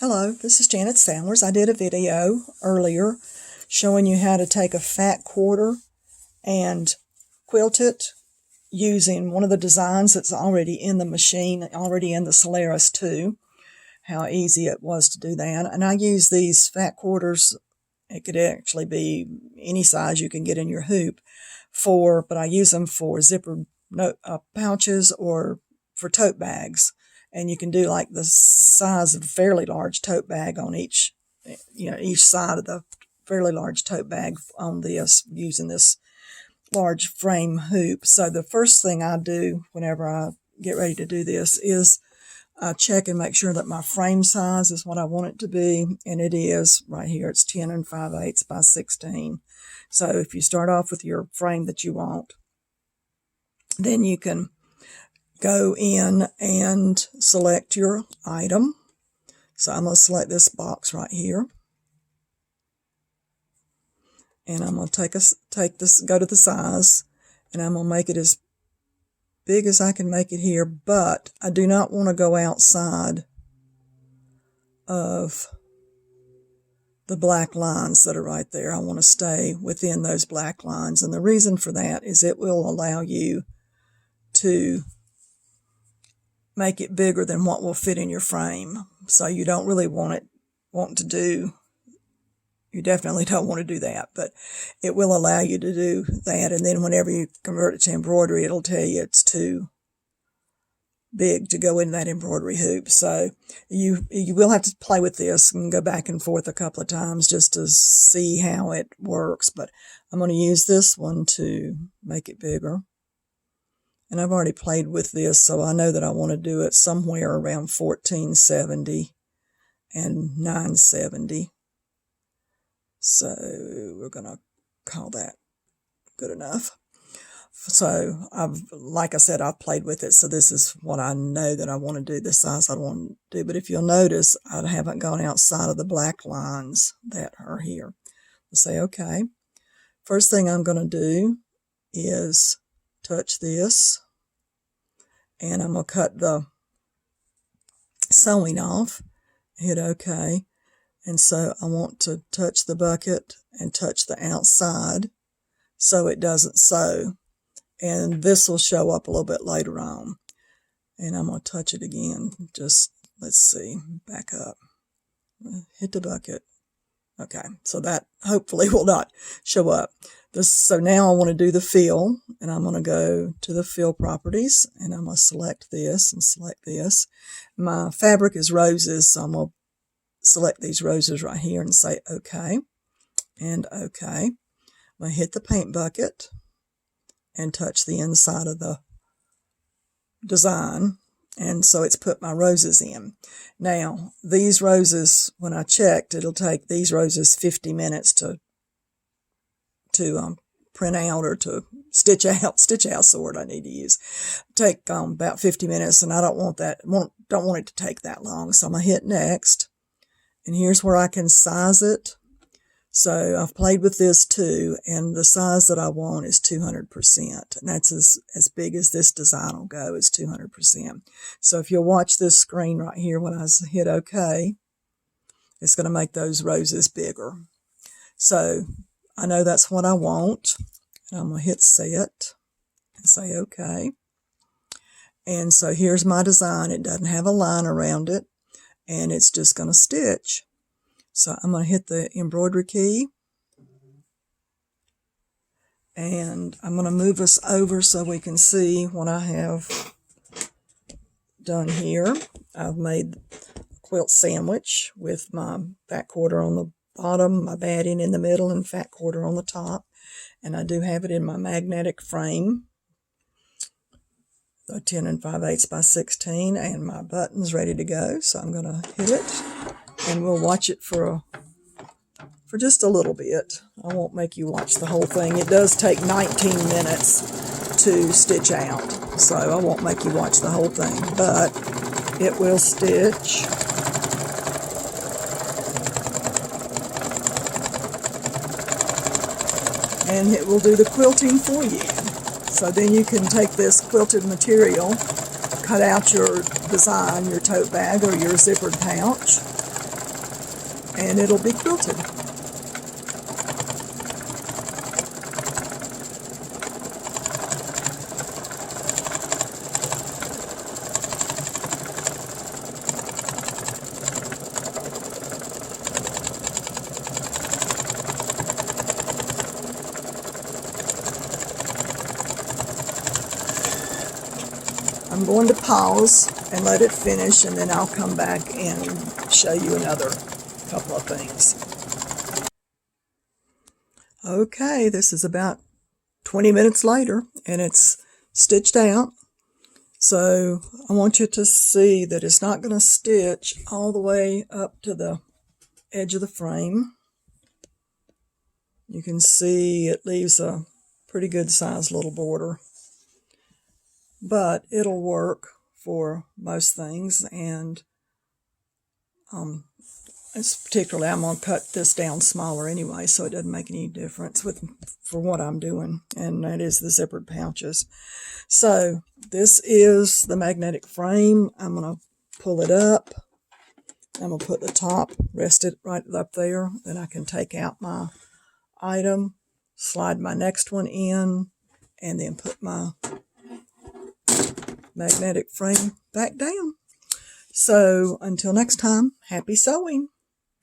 Hello, this is Janet Sanders. I did a video earlier showing you how to take a fat quarter and quilt it using one of the designs that's already in the machine, already in the Solaris too. How easy it was to do that. And I use these fat quarters. It could actually be any size you can get in your hoop but I use them for zippered pouches or for tote bags. And you can do like the size of a fairly large tote bag on each side of the fairly large tote bag on this, using this large frame hoop. So the first thing I do whenever I get ready to do this is I check and make sure that my frame size is what I want it to be. And it is right here. It's 10 5/8 by 16. So if you start off with your frame that you want, then you can go in and select your item. So I'm going to select this box right here. And I'm going to take this, go to the size, and I'm going to make it as big as I can make it here, but I do not want to go outside of the black lines that are right there. I want to stay within those black lines. And the reason for that is it will allow you to make it bigger than what will fit in your frame. So you don't really you definitely don't want to do that, but it will allow you to do that. And then whenever you convert it to embroidery, it'll tell you it's too big to go in that embroidery hoop. So you will have to play with this and go back and forth a couple of times just to see how it works. But I'm going to use this one to make it bigger. And I've already played with this, so I know that I want to do it somewhere around 1470 and 970. So we're going to call that good enough. So like I said, I've played with it, so this is what I know that I want to do, the size I want to do. But if you'll notice, I haven't gone outside of the black lines that are here. I'll say, okay. First thing I'm going to do is touch this, and I'm going to cut the sewing off, hit OK. And so I want to touch the bucket and touch the outside so it doesn't sew. And this will show up a little bit later on. And I'm going to touch it again. Just, let's see, back up. Hit the bucket. Okay, so that hopefully will not show up. So now I want to do the fill, and I'm going to go to the fill properties, and I'm going to select this and select this. My fabric is roses, so I'm going to select these roses right here and say OK and OK. I'm going to hit the paint bucket and touch the inside of the design, and so it's put my roses in. Now, these roses, when I checked, it'll take these roses 50 minutes to print out or to stitch out the word I need to use. Take about 50 minutes, and I don't want it to take that long. So I'm going to hit next, and here's where I can size it. So I've played with this too, and the size that I want is 200%, and that's as big as this design will go, is 200%. So if you'll watch this screen right here when I hit OK, it's going to make those roses bigger. So I know that's what I want, and I'm going to hit set and say OK. And so here's my design. It doesn't have a line around it, and it's just going to stitch. So I'm going to hit the embroidery key, and I'm going to move us over so we can see what I have done here. I've made a quilt sandwich with my fat quarter on the bottom, my batting in the middle, and fat quarter on the top. And I do have it in my magnetic frame, the 10 5/8 by 16, and my button's ready to go. So I'm going to hit it, and we'll watch it for just a little bit. I won't make you watch the whole thing. It does take 19 minutes to stitch out, so I won't make you watch the whole thing, but it will stitch. And it will do the quilting for you. So then you can take this quilted material, cut out your design, your tote bag or your zippered pouch, and it'll be quilted. I'm going to pause and let it finish, and then I'll come back and show you another couple of things. Okay, this is about 20 minutes later, and it's stitched out. So I want you to see that it's not going to stitch all the way up to the edge of the frame. You can see it leaves a pretty good sized little border, but it'll work for most things, and particularly I'm going to cut this down smaller anyway, so it doesn't make any difference for what I'm doing, and that is the zippered pouches. So this is the magnetic frame. I'm going to pull it up. I'm going to put the top, rest it right up there. Then I can take out my item, slide my next one in, and then put my magnetic frame back down. So until next time, happy sewing.